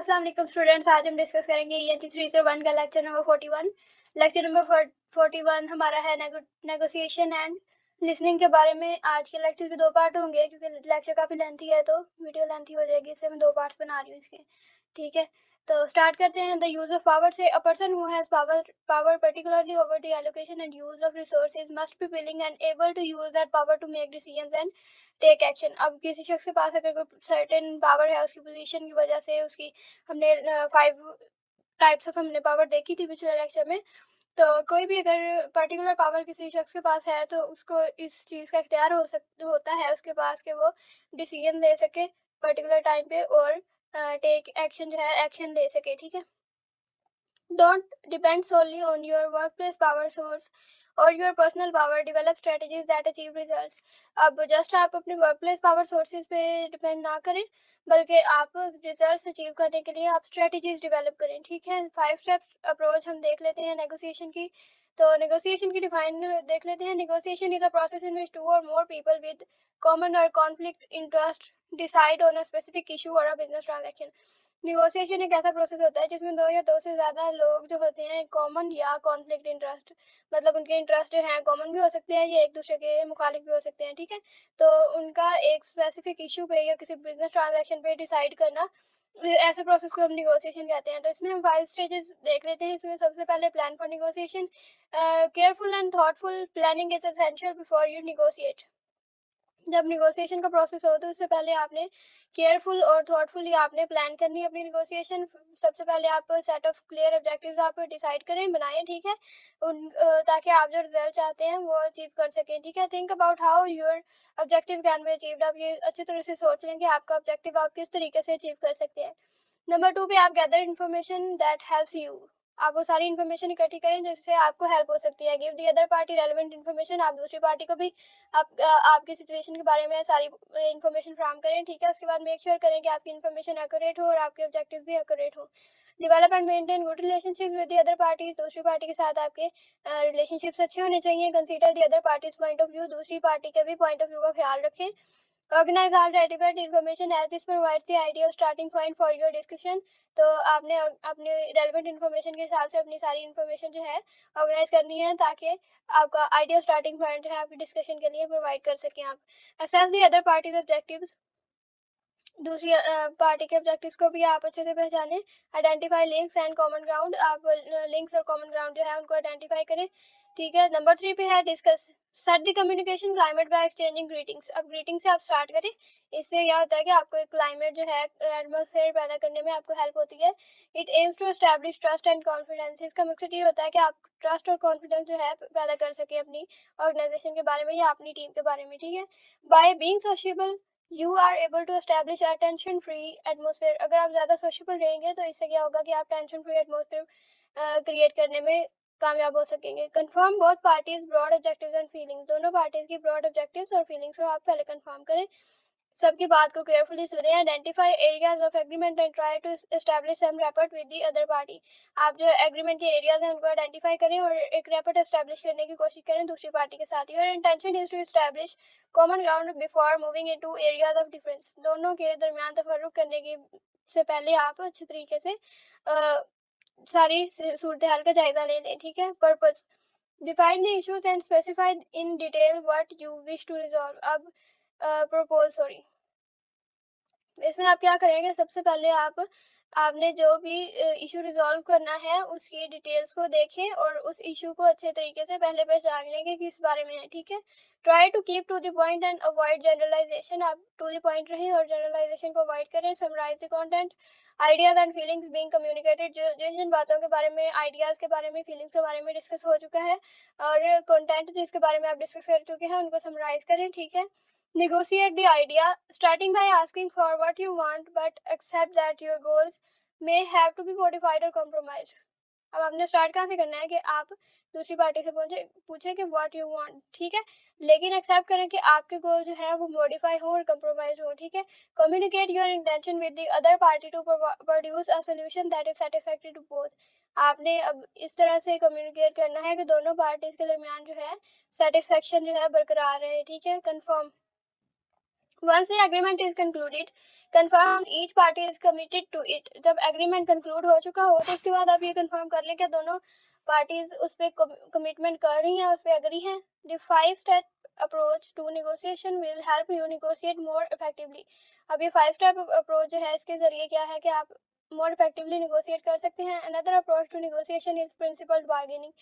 अस्सलाम वालेकुम स्टूडेंट्स। आज हम डिस्कस करेंगे ENT 301 का लेक्चर नंबर 41। लेक्चर नंबर 41 हमारा है नेगोशिएशन एंड लिसनिंग के बारे में। आज के लेक्चर के 2 पार्ट होंगे क्योंकि लेक्चर काफ़ी लेंथी है तो वीडियो लेंथी हो जाएगी, इससे मैं 2 पार्ट्स बना रही हूँ इसके। ठीक है, तो स्टार्ट करते हैं। द यूज ऑफ पावर से a person who has power particularly over the allocation and use of resources must be willing and able to use that power to make decisions and take action. अब किसी शख्स के पास अगर कोई certain power है, उसकी position की वजह से, उसकी हमने 5 टाइप्स ऑफ हमने पावर देखी थी पिछले लेक्चर में। तो कोई भी अगर पर्टिकुलर पावर किसी शख्स के पास है तो उसको इस चीज़ का इख्तियार होता है उसके पास कि वो डिसीजन ले सके पर्टिकुलर टाइम पे और टेक एक्शन जो है एक्शन ले सके। ठीक है, don't depend solely on your workplace power source or your personal power. Develop strategies that achieve results. अब जस्ट आप अपने वर्कप्लेस पावर सोर्सेज पे डिपेंड ना करें, बल्कि आप रिजल्ट्स अचीव करने के लिए आप स्ट्रेटजीज डेवलप करें। ठीक है, 5 स्टेप्स अप्रोच हम देख लेते हैं नेगोशिएशन की। तो नेगोशिएशन की डिफाइन देख लेते हैं। Negotiation is a process in which 2 or more people with common or conflict interest decide on a specific issue or a business transaction. Negotiation एक ऐसा प्रोसेस होता है जिसमें 2 या 2 से ज़्यादा लोग जो होते हैं कॉमन या कॉन्फ्लिक्ट इंटरेस्ट, मतलब उनके इंटरेस्ट जो हैं कॉमन भी हो सकते हैं या एक दूसरे के मुखालिफ भी हो सकते हैं। ठीक है, तो उनका एक स्पेसिफिक इशू पे या किसी बिजनेस ट्रांजैक्शन पे डिसाइड करना, ऐसे प्रोसेस को हम निगोशिएशन कहते हैं। तो इसमें हम 5 स्टेजेस देख लेते हैं। इसमें सबसे पहले plan for negotiation. Careful and thoughtful planning is essential before you negotiate. जब निगोशिएशन का प्रोसेस हो तो उससे पहले आपने केयरफुल और थॉटफुली आपने प्लान करनी है अपनी निगोशिएशन। सबसे पहले आप सेट ऑफ क्लियर ऑब्जेक्टिव्स आप डिसाइड करें, बनाएं। ठीक है, ताकि आप जो रिजल्ट चाहते हैं वो अचीव कर सकें। ठीक है, think about how your objective can be achieved. आप ये अच्छी तरह से सोच लें कि आपका ऑब्जेक्टिव आप किस तरीके से अचीव कर सकते हैं। नंबर 2 पे आप gather information that helps you. आप वो सारी इन्फॉर्मेशन इकट्ठी करें जिससे आपको हेल्प हो सकती है। Give the other party relevant information. आप दूसरी पार्टी को भी आपकी सिचुएशन के बारे में सारी इन्फॉर्मेशन फ्राहम करें। ठीक है, उसके बाद मेक श्योर करें कि आपकी इन्फॉर्मेशन एक्यूरेट हो और आपके ऑब्जेक्टिव भी एक्यूरेट हो। Develop and maintain good relationship with the other parties. दूसरी पार्टी के साथ आपके रिलेशनशिप्स अच्छे होने चाहिए। Consider the other parties point of view. दूसरी पार्टी के भी पॉइंट ऑफ व्यू का ख्याल रखें। Organize all relevant information as this provides the ideal starting point for your discussion. तो आपने अपने relevant information के हिसाब से अपनी सारी information जो है ऑर्गेनाइज करनी है ताकि आपका आइडियल स्टार्टिंग पॉइंट जो है आपकी डिस्कशन के लिए प्रोवाइड कर सकें आप। Assess the other parties objectives. दूसरी पार्टी के ऑब्जेक्टिव्स को भी आप अच्छे से पहचानें। Identify links and common ground. आप लिंक्स और कॉमन ग्राउंड जो है उनको आइडेंटिफाई करें। ठीक है, नंबर 3 पे है discuss. Set the communication climate by exchanging greetings. अब ग्रीटिंग से आप स्टार्ट करें। इससे क्या होता है कि आपको एक क्लाइमेट जो है एटमॉस्फेयर पैदा करने में आपको हेल्प होती है। It aims to establish trust and confidence. इसका मकसद ये होता है कि आप ट्रस्ट और कॉन्फिडेंस जो है पैदा कर सके अपनी ऑर्गेनाइजेशन के बारे में या अपनी टीम के बारे में। ठीक है, by being sociable you are able to establish a tension free atmosphere. अगर आप ज़्यादा सोशेबल रहेंगे तो इससे क्या होगा कि आप टेंशन फ्री एटमॉस्फेयर क्रिएट करने में कामयाब हो सकेंगे। Confirm both parties broad objectives and feelings. दोनों पार्टीज की ब्रॉड ऑब्जेक्टिव्स और फीलिंग्स को आप पहले कंफर्म करें। सबकी बात को केयरफुली सुने। Identify areas of agreement and try to establish some rapport with the other party. आप जो एग्रीमेंट के एरियाज हैं उनको आइडेंटिफाई करें और एक रैपort एस्टैब्लिश करने की कोशिश करें दूसरी पार्टी के साथ। Your intention is to establish common ground before moving into areas of difference. दोनों के दरमियान तफर्रुक करने की से पहले आप अच्छे तरीके से सारी सूरत हाल का जायजा ले लें। ठीक है, purpose. Define the issues and specify in detail what you wish to resolve. अब इसमें आप क्या करेंगे, सबसे पहले आपने जो भी इशू रिजॉल्व करना है उसकी डिटेल्स को देखें और उस इशू को अच्छे तरीके से पहले पहचान लें कि किस बारे में है। ठीक है, try to keep to the point and avoid generalisation. आप टू द पॉइंट रहें और जनरलाइजेशन को अवॉइड करें। Summarise the content ideas and feelings being communicated. जो जिन जिन बातों के बारे में, आइडियाज के बारे में, फीलिंग्स के बारे में डिस्कस हो चुका है और कंटेंट जिसके बारे में आप डिस्कस कर चुके हैं उनको समराइज करें। ठीक है, negotiate the idea, starting by asking for what you want, but accept that your goals may have to be modified or compromised. अब आपने स्टार्ट कहाँ से करना है कि आप दूसरी पार्टी से पूछे कि व्हाट यू वांट। ठीक है, लेकिन एक्सेप्ट करें कि आपके गोल जो है वो मॉडिफाई हो और कंप्रोमाइज हो। ठीक है, communicate your intention with the other party to produce a solution that is satisfactory to both. आपने अब इस तरह से कम्युनिकेट करना है कि दोनों पार्टीज के दरमियान जो है सेटिस्फेक्शन जो है बरकरार रहे। ठीक है, confirm Once the agreement is concluded, confirm each party is committed to it. जब agreement conclude हो चुका हो तो उसके बाद आप ये confirm कर लें कि दोनों parties उस पे commitment कर रही हैं, उस पे agree हैं. The 5-step approach to negotiation will help you negotiate more effectively. अब ये 5-step approach जो है इसके जरिए क्या है कि आप more effectively negotiate कर सकते हैं. Another approach to negotiation is principled bargaining.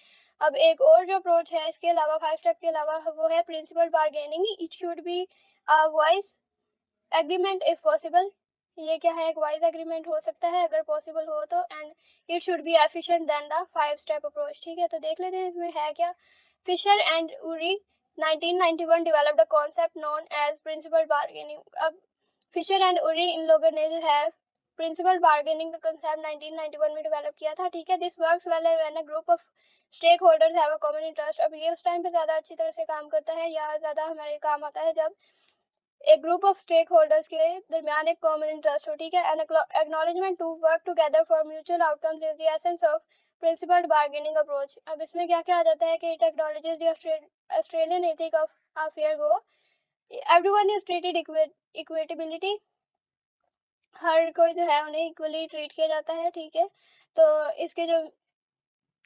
अब एक और जो approach है इसके अलावा 5 step के अलावा वो है principled bargaining. It should be a wise agreement if possible. ये क्या है, एक वाइज एग्रीमेंट हो सकता है अगर पॉसिबल हो तो, and it should be efficient than the 5-step approach. ठीक है, तो देख लेते हैं इसमें है क्या. Fisher and Ury 1991 developed a concept known as principled bargaining. अब फिशर एंड उरी इन लोगों ने जो है प्रिंसिपल बार्गेनिंग का कंसेप्ट 1991 में डेवलप किया था. ठीक है, this works well when a group of stakeholders have a common interest. अब ये उस टाइम पे ज़्यादा अच्छी तरह से काम करता है या ज़्यादा हमारे काम आता है जब एक ग्रुप ऑफ स्टेक होल्डर्स के दरमियान एक कॉमन इंटरेस्ट हो. ठीक है, an acknowledgement to work together for mutual outcomes is the essence of principled bargaining approach. अब इसमें क्या क्या आ जाता है कि it acknowledges the Australian ethic of a fair go. Everyone is treated equitability. हर कोई जो है उन्हें इक्वली ट्रीट किया जाता है. ठीक है, तो इसके जो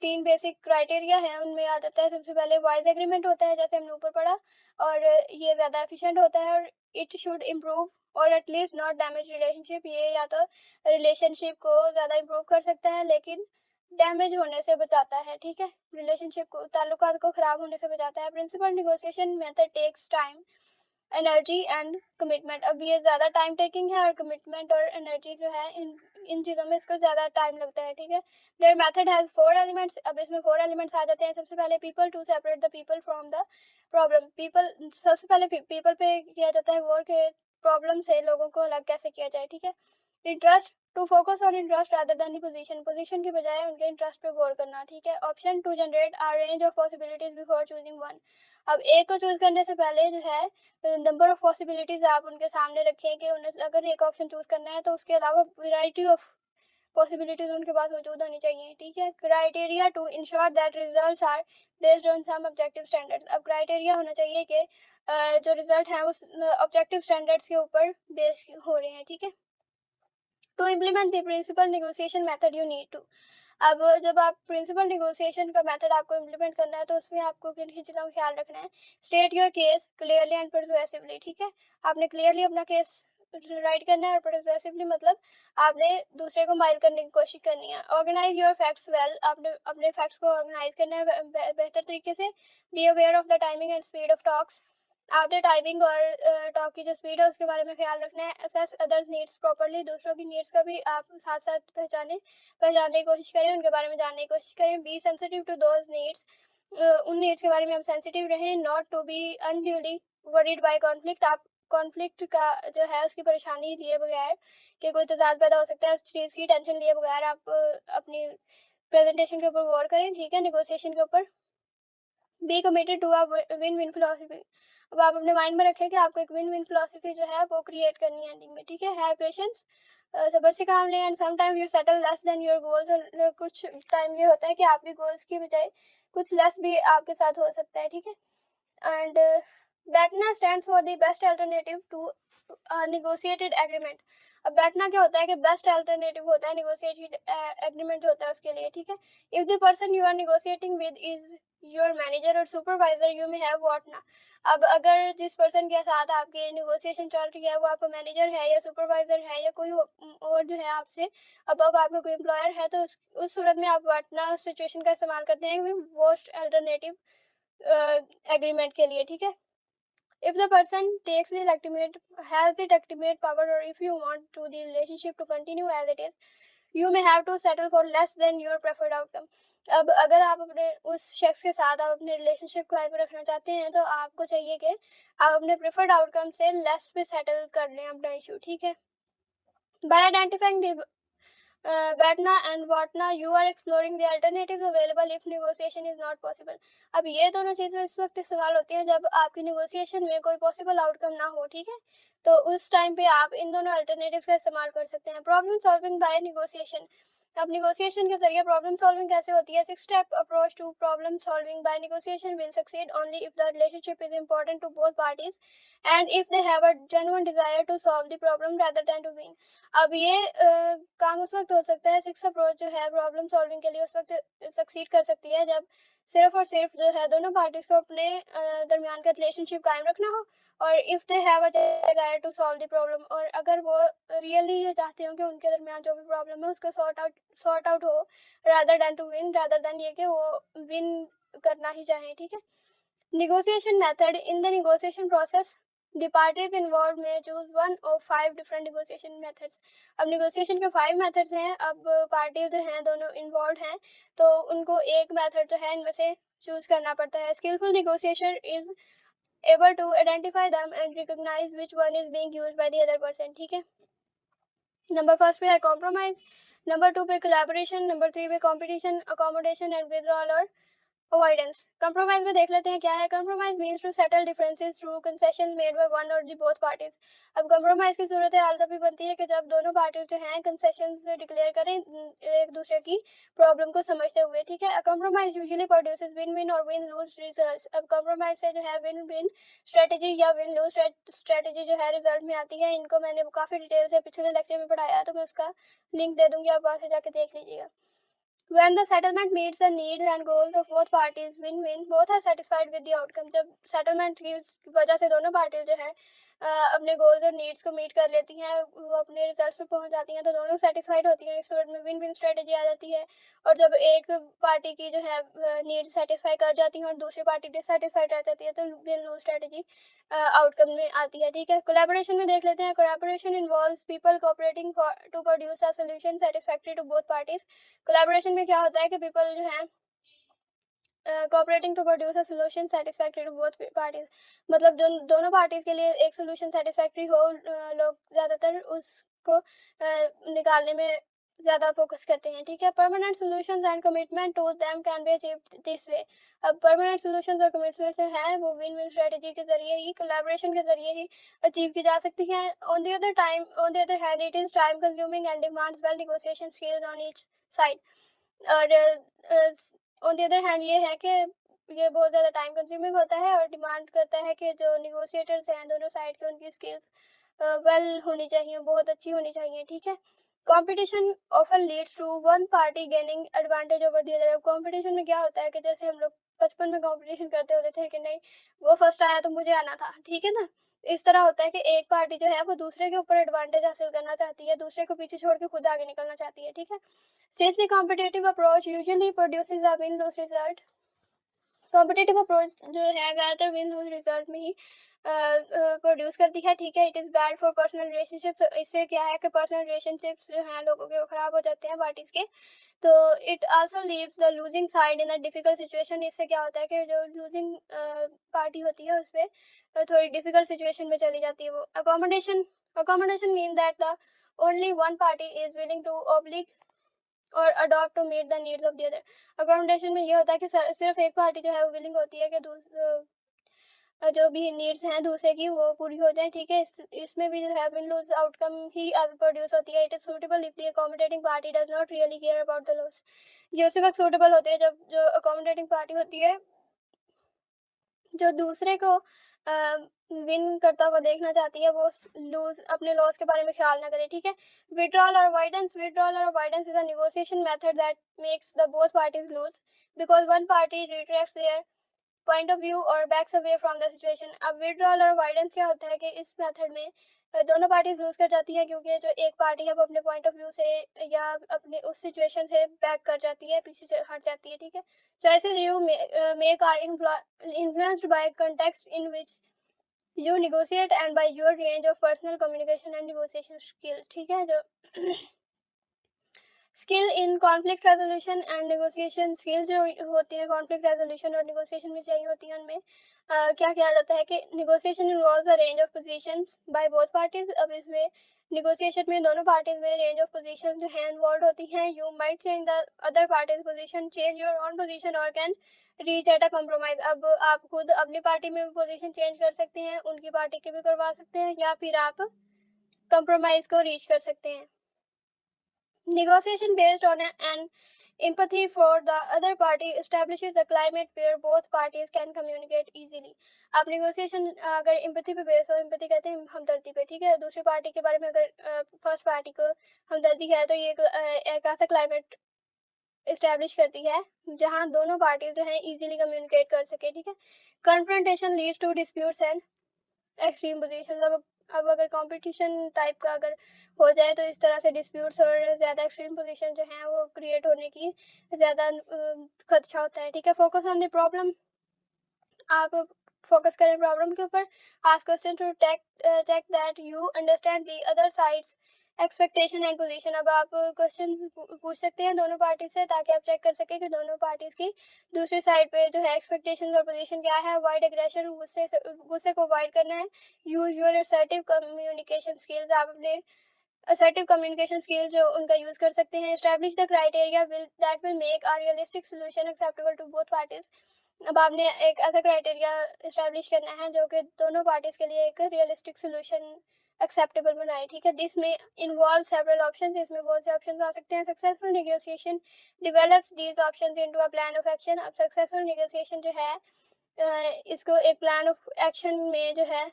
3 बेसिक क्राइटेरिया हैं उनमें आ जाता है. सबसे पहले वाइज एग्रीमेंट होता है जैसे हमने ऊपर पढ़ा, और ये ज़्यादा एफिशिएंट होता है, और इट शुड इम्प्रूव और एटलीस्ट नॉट डैमेज रिलेशनशिप. ये या तो रिलेशनशिप को ज़्यादा इम्प्रूव कर सकता है लेकिन डैमेज होने से बचाता है. ठीक है, रिलेशनशिप को, ताल्लुकात को ख़राब होने से बचाता है. Principled negotiation method takes time, energy and commitment. अब ये ज़्यादा टाइम टेकिंग है और कमिटमेंट और एनर्जी जो है इन चीज़ों में इसको ज़्यादा टाइम लगता है. ठीक है, देयर मेथड हैज़ 4 एलिमेंट्स. अब इसमें 4 एलिमेंट्स आ जाते हैं. सबसे पहले people, to separate the people from the problem. People, सबसे पहले पीपल पे किया जाता है गौर के प्रॉब्लम से लोगों को अलग कैसे किया जाए. ठीक है, interest, to focus on interest rather than position. Position की बजाय उनके इंटरेस्ट पे गौर करना. ठीक है, option, to generate a range of possibilities before choosing one. अब एक को चूज करने से पहले जो है नंबर ऑफ पॉसिबिलिटीज आप उनके सामने रखें कि उन्हें अगर एक ऑप्शन चूज करना है तो उसके अलावा वैरायटी ऑफ पॉसिबिलिटीज उनके पास मौजूद होनी चाहिए. ठीक है, criteria to ensure that results are based on some objective standards. अब क्राइटेरिया होना चाहिए कि जो रिजल्ट है उस ऑब्जेक्टिव स्टैंडर्ड्स के ऊपर बेस हो रहे हैं. ठीक है, to implement the principle negotiation method you need to. अब जब आप प्रिंसिपल नेगोशिएशन का मेथड आपको इम्प्लीमेंट करना है तो उसमें आपको किन किन चीज़ों का ख्याल रखना है. State your case clearly and persuasively. ठीक है, आपने क्लियरली अपना केस राइट करना है, और परसुएसिवली मतलब आपने दूसरे को माइल करने की कोशिश करनी है. Organise your facts well. आपने अपने फैक्ट्स को ऑर्गेनाइज करना है बेहतर तरीके से. Be aware of the timing and speed of talks. आपने टाइमिंग और टॉक की जो स्पीड है उसके बारे में ख्याल रखना है. Assess others needs properly. दूसरों की नीड्स का भी आप साथ साथ पहचानने की कोशिश करें, उनके बारे में जानने की कोशिश करें. Be sensitive to those needs. उन नीड्स के बारे में हम सेंसिटिव रहें. Not to be unduly worried by conflict. आप कॉन्फ्लिक्ट का जो है उसकी परेशानी लिए बगैर कि कोई तजाद पैदा हो सकता है उस चीज़ की टेंशन लिए बगैर आप अपनी प्रेजेंटेशन के ऊपर गौर करें. ठीक है, नेगोशिएशन के ऊपर. Be committed to a win win philosophy. अब आप अपने माइंड में रखें कि आपको एक विन विन फिलोसफी जो है वो क्रिएट करनी है एंडिंग में. ठीक है, हैव पेशेंस. सब्र से काम लें. And some time you settle less than your goals. और कुछ टाइम ये होता है कि आपके गोल्स की बजाय कुछ लेस भी आपके साथ हो सकता है. ठीक है, and BATNA stands for the best alternative to negotiated agreement. अब बैठना क्या होता है कि बेस्ट अल्टरनेटिव होता है नेगोशिएटेड एग्रीमेंट जो होता है उसके लिए. ठीक है, if the person you are negotiating with is your manager और supervisor you may have what ना. अब अगर जिस पर्सन के साथ आपकी नेगोशिएशन चल रही है वो आपका मैनेजर है या सुपरवाइजर है या कोई और जो है आपसे अब आपका कोई एम्प्लॉयर है तो उस सूरत में आप व्हाट सिचुएशन का इस्तेमाल करते हैं वर्स्ट अल्टरनेटिव एग्रीमेंट के लिए. ठीक है, if the person takes the legitimate has the legitimate power, or if you want to the relationship to continue as it is, you may have to settle for less than your preferred outcome. अब अगर आप अपने उस शख्स के साथ आप अपने रिलेशनशिप को आगे रखना चाहते हैं तो आपको चाहिए कि आप अपने प्रेफर्ड आउटकम से लेस पे सेटल कर लें अपना इशू. ठीक है, by identifying the BATNA and वाटना you are exploring the alternative available if negotiation is not possible. अब ये दोनों चीज़ें इस वक्त इस्तेमाल होती हैं जब आपकी नेगोशिएशन में कोई पॉसिबल आउटकम ना हो. ठीक है, तो उस टाइम पे आप इन दोनों अल्टरनेटिव का इस्तेमाल कर सकते हैं. Problem solving by negotiation. अब निगोशिएशन के जरिए प्रॉब्लम सॉल्विंग कैसे होती है? 6 step approach to problem solving by negotiation will succeed only if the relationship is important to both parties and if they have a genuine desire to solve the problem rather than to win. अब ये काम उस वक्त हो सकता है, 6 approach जो है प्रॉब्लम सॉल्विंग के लिए उस वक्त सक्सीड कर सकती है जब सिर्फ और सिर्फ जो है दोनों पार्टीज को अपने दरमियान का रिलेशनशिप कायम रखना हो, और if they have a desire to solve the problem, और अगर वो रियली ये चाहते हो कि उनके दरमियान जो भी प्रॉब्लम है उसको सॉर्ट आउट हो, rather than to win, rather than ये कि वो विन करना ही चाहें। ठीक है। Negotiation method in the negotiation process, the parties involved may choose one of 5 different negotiation methods। अब negotiation के 5 methods हैं। अब पार्टीज जो हैं दोनों इन्वॉल्व हैं तो उनको एक मेथड जो है इनमें से चूज करना पड़ता है। skillful negotiator is able to identify them and recognize which one is being used by the other person। ठीक है। नंबर फर्स्ट पे है कॉम्प्रोमाइज, नंबर 2 पे कोलैबोरेशन, नंबर 3 पे competition, accommodation and withdrawal or avoidance. Compromise में देख लेते हैं क्या है। Compromise means to settle differences through concessions made by one or the both parties. अब कंप्रोमाइज की सूरत हाल तभी बनती है कि जब दोनों पार्टीज जो हैं कंसेशंस डिक्लेयर करें एक दूसरे की प्रॉब्लम को समझते हुए। ठीक है। Compromise usually produces win win और विन लूज रिजल्ट्स। अब कंप्रोमाइज से जो है विन विन स्ट्रेटजी या विन लूज स्ट्रेटजी जो है रिजल्ट में आती है। इनको मैंने काफी डिटेल से पिछले लेक्चर में पढ़ाया है, तो मैं उसका लिंक दे दूंगी, आप वहां से जाके देख लीजिएगा। When the settlement meets the needs and goals of both parties, win-win, both are satisfied with the outcome। जब settlement की वजह से दोनों पार्टी जो है अपने गोल्स और नीड्स को मीट कर लेती हैं, वो अपने रिजल्ट्स पे पहुंच जाती हैं, तो दोनों सेटिस्फाइड होती हैं। इस सूरत में विन विन स्ट्रेटेजी आ जाती है। और जब एक पार्टी की जो है नीड सेटिस्फाई कर जाती है और दूसरी पार्टी डिससेटिस्फाइड रह जाती है, तो विन लूज स्ट्रेटेजी आउटकम में आती है। ठीक है। कोलैबोरेशन में देख लेते हैं। Collaboration involves people cooperating to produce a solution satisfactory to both parties. Collaboration में क्या होता है कि पीपल जो है cooperating to produce a solution satisfactory to both parties, मतलब जो दोनों पार्टीज के लिए एक सॉल्यूशन सैटिस्फैक्टरी हो, लोग ज्यादातर उसको निकालने में ज्यादा फोकस करते हैं। ठीक है। Permanent solutions and commitment to them can be achieved this way. अब परमानेंट सॉल्यूशंस और कमिटमेंट जो है वो विन विन स्ट्रेटजी के जरिए ही, कोलैबोरेशन के जरिए ही अचीव की जा सकती हैं। On the other hand it is time consuming and demands well negotiation skills on each side. और ऑन द अदर हैंड ये है कि ये बहुत ज़्यादा टाइम कंज्यूमिंग होता है और डिमांड करता है कि जो निगोशिएटर्स हैं दोनों साइड के, उनकी स्किल्स वेल होनी चाहिए, बहुत अच्छी होनी चाहिए। ठीक है। Competition often leads to one party gaining advantage over the other. Competition में क्या होता है कि जैसे हम लोग बचपन में कंपटीशन करते होते थे कि नहीं वो फर्स्ट आया तो मुझे आना था। ठीक है ना। इस तरह होता है कि एक पार्टी जो है वो दूसरे के ऊपर एडवांटेज हासिल करना चाहती है, दूसरे को पीछे छोड़ के खुद आगे निकलना चाहती है। ठीक है। Since the competitive approach usually produces a win-lose result, competitive approach जो है ज़्यादातर विन लूज रिजल्ट में ही प्रोड्यूस करती है। ठीक है। It is bad for personal relationships. इससे क्या है कि पर्सनल रिलेशनशिप्स जो हैं लोगों के वो ख़राब हो जाते हैं पार्टीज के। तो it also leaves the losing side in a difficult situation. इससे क्या होता है कि जो लूजिंग पार्टी होती है उस पर थोड़ी डिफिकल्ट सिचुएशन में चली जाती है वो। Accommodation mean that the only one party is willing to oblige और adopt to meet the needs of the other. Accommodation में ये होता है कि सिर्फ एक पार्टी जो है वो विलिंग होती है कि जो भी नीड्स हैं दूसरे की वो पूरी हो जाए। ठीक है। इसमें भी जो है विन लूज आउटकम ही प्रोड्यूस होती है। It is suitable if the accommodating party does not really care about the loss. ये उसी वक्त सूटेबल होती है जब जो अकोमोडेटिंग पार्टी होती है जो दूसरे को विन करता हुआ देखना चाहती है, वो लूज अपने लॉस के बारे में ख्याल ना करे। ठीक है। विड्रॉल और avoidance is a negotiation method that makes the both parties lose because one party retracts their point of view और backs away from the situation. अब विड्रॉल और अवॉइडेंस क्या होता है कि इस मेथड में दोनों पार्टीज लूज कर जाती है क्योंकि जो एक पार्टी है वो अपने पॉइंट ऑफ व्यू से या अपने उस सिचुएशन से बैक कर जाती है, पीछे से हट जाती है। ठीक है। choices you make are influenced by context in which you negotiate and by your range of personal communication and negotiation skills। ठीक है। जो skill in conflict resolution and negotiation, skills जो होती है कॉन्फ्लिक्ट रेजोल्यूशन और नेगोशिएशन में चाहिए होती है, उनमें क्या किया जाता है कि negotiation involves a range of positions by both parties. अब इसमें नेगोशिएशन में दोनों पार्टीज में रेंज ऑफ पोजीशन जो है इन्वॉल्व होती हैं। You might change the other parties position, change your own position और can reach at a compromise. अब आप खुद अपनी पार्टी में भी पोजीशन चेंज कर सकते हैं, उनकी पार्टी के भी करवा सकते हैं, या फिर आप कॉम्प्रोमाइज को रीच कर सकते हैं। Negotiation based on an empathy for the other party establishes a climate where both parties can communicate easily. आप negotiation अगर empathy पे बेस हो, empathy कहते हैं हमदर्दी पे, ठीक है, दूसरी पार्टी के बारे में अगर फर्स्ट पार्टी को हमदर्दी है तो ये एक ऐसा क्लाइमेट इस्टेब्लिश करती है जहां दोनों पार्टीज जो है इजीली कम्युनिकेट कर सके, ठीक है। Confrontation leads to disputes and extreme position. अब अगर कंपटीशन टाइप का अगर हो जाए तो इस तरह से डिस्प्यूट्स और ज़्यादा एक्सट्रीम पोजीशन जो है वो क्रिएट होने की ज़्यादा खदशा होता है, ठीक है। फोकस ऑन द प्रॉब्लम, आप फोकस करें प्रॉब्लम के ऊपर। Ask question to check that you understand the other side's expectation and position. अब आप क्वेश्चन पूछ सकते हैं दोनों पार्टी से ताकि आप चेक कर सके कि दोनों पार्टीज की दूसरी साइड पे जो है एक्सपेक्टेशन और पोजीशन क्या है। अवॉइड एग्रेशन, गुस्से को अवॉइड करना है। Use your assertive communication skills, आप अपने असर्टिव कम्युनिकेशन स्किल्स जो उनका यूज कर सकते हैं। Establish the criteria that will make a realistic solution acceptable to both parties. अब आपने एक ऐसा क्राइटेरिया इस्टेब्लिश करना है जो कि दोनों पार्टीज के लिए एक रियलिस्टिक सॉल्यूशन एक्सेप्टेबल बनाए, ठीक है। दिस में इन्वॉल्व सेवरल ऑप्शंस, इसमें बहुत से ऑप्शंस आ सकते हैं। Successful negotiation develops these options into a plan of action. अब सक्सेसफुल नेगोशिएशन जो है इसको एक प्लान ऑफ एक्शन में जो है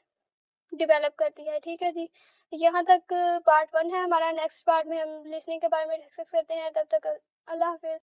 डेवलप करती है, ठीक है जी। यहाँ तक पार्ट 1 है हमारा। नेक्स्ट पार्ट में हम लिसनिंग के बारे में डिस्कस करते हैं। तब तक अल्लाह हाफिज।